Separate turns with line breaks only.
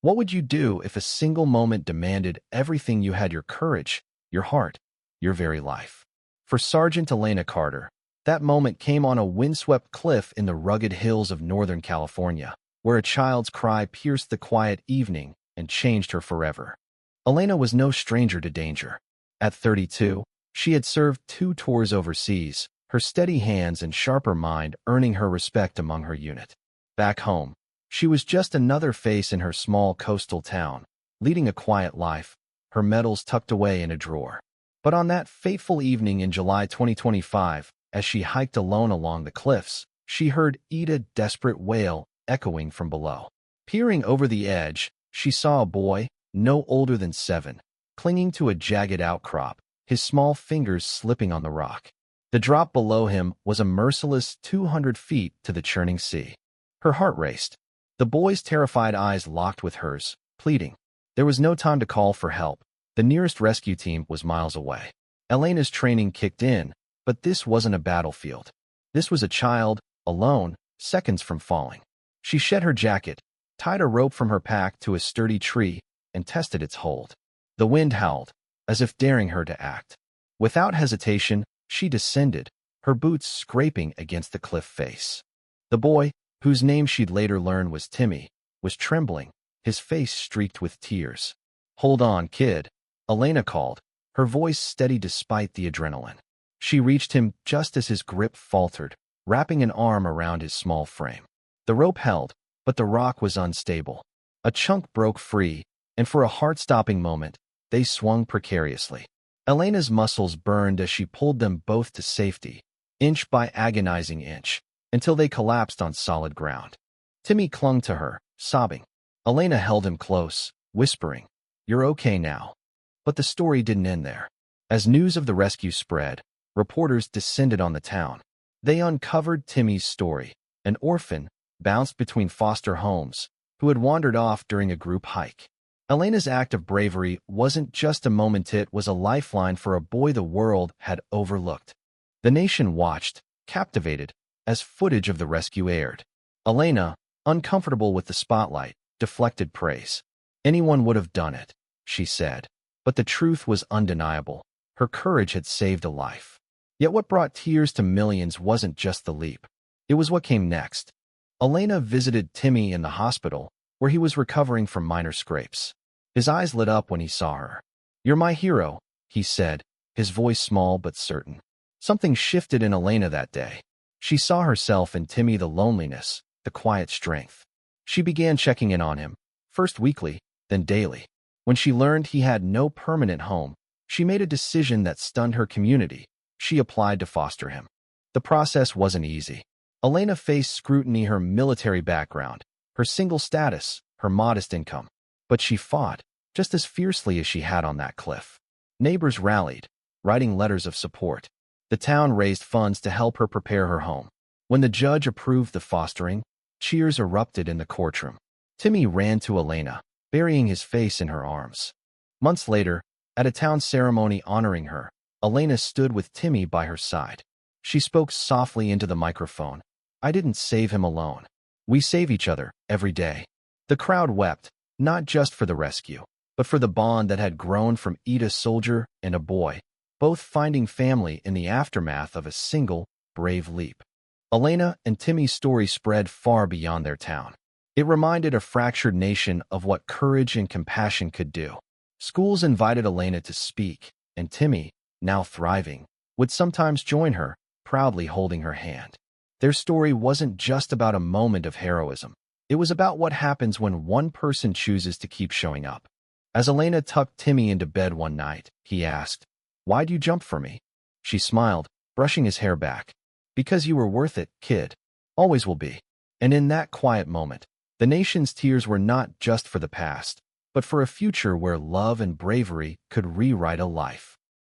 What would you do if a single moment demanded everything you had: your courage, your heart, your very life? For Sergeant Elena Carter, that moment came on a windswept cliff in the rugged hills of Northern California, where a child's cry pierced the quiet evening and changed her forever. Elena was no stranger to danger. At 32, she had served 2 tours overseas, her steady hands and sharper mind earning her respect among her unit. Back home, she was just another face in her small coastal town, leading a quiet life, her medals tucked away in a drawer. But on that fateful evening in July 2025, as she hiked alone along the cliffs, she heard Ida's desperate wail echoing from below. Peering over the edge, she saw a boy, no older than 7, clinging to a jagged outcrop, his small fingers slipping on the rock. The drop below him was a merciless 200 feet to the churning sea. Her heart raced. The boy's terrified eyes locked with hers, pleading. There was no time to call for help. The nearest rescue team was miles away. Elena's training kicked in, but this wasn't a battlefield. This was a child, alone, seconds from falling. She shed her jacket, tied a rope from her pack to a sturdy tree, and tested its hold. The wind howled, as if daring her to act. Without hesitation, she descended, her boots scraping against the cliff face. The boy, whose name she'd later learn was Timmy, was trembling, his face streaked with tears. "Hold on, kid," Elena called, her voice steady despite the adrenaline. She reached him just as his grip faltered, wrapping an arm around his small frame. The rope held, but the rock was unstable. A chunk broke free, and for a heart-stopping moment, they swung precariously. Elena's muscles burned as she pulled them both to safety, inch by agonizing inch, until they collapsed on solid ground. Timmy clung to her, sobbing. Elena held him close, whispering, "You're okay now." But the story didn't end there. As news of the rescue spread, reporters descended on the town. They uncovered Timmy's story, an orphan, bounced between foster homes, who had wandered off during a group hike. Elena's act of bravery wasn't just a moment, it was a lifeline for a boy the world had overlooked. The nation watched, captivated, as footage of the rescue aired. Elena, uncomfortable with the spotlight, deflected praise. "Anyone would have done it," she said. But the truth was undeniable. Her courage had saved a life. Yet what brought tears to millions wasn't just the leap. It was what came next. Elena visited Timmy in the hospital, where he was recovering from minor scrapes. His eyes lit up when he saw her. "You're my hero," he said, his voice small but certain. Something shifted in Elena that day. She saw herself in Timmy, the loneliness, the quiet strength. She began checking in on him, first weekly, then daily. When she learned he had no permanent home, she made a decision that stunned her community. She applied to foster him. The process wasn't easy. Elena faced scrutiny: her military background, her single status, her modest income. But she fought, just as fiercely as she had on that cliff. Neighbors rallied, writing letters of support. The town raised funds to help her prepare her home. When the judge approved the fostering, cheers erupted in the courtroom. Timmy ran to Elena, burying his face in her arms. Months later, at a town ceremony honoring her, Elena stood with Timmy by her side. She spoke softly into the microphone. "I didn't save him alone. We save each other, every day." The crowd wept, not just for the rescue, but for the bond that had grown from a soldier and a boy, both finding family in the aftermath of a single, brave leap. Elena and Timmy's story spread far beyond their town. It reminded a fractured nation of what courage and compassion could do. Schools invited Elena to speak, and Timmy, now thriving, would sometimes join her, proudly holding her hand. Their story wasn't just about a moment of heroism. It was about what happens when one person chooses to keep showing up. As Elena tucked Timmy into bed one night, he asked, "Why'd you jump for me?" She smiled, brushing his hair back. "Because you were worth it, kid. Always will be." And in that quiet moment, the nation's tears were not just for the past, but for a future where love and bravery could rewrite a life.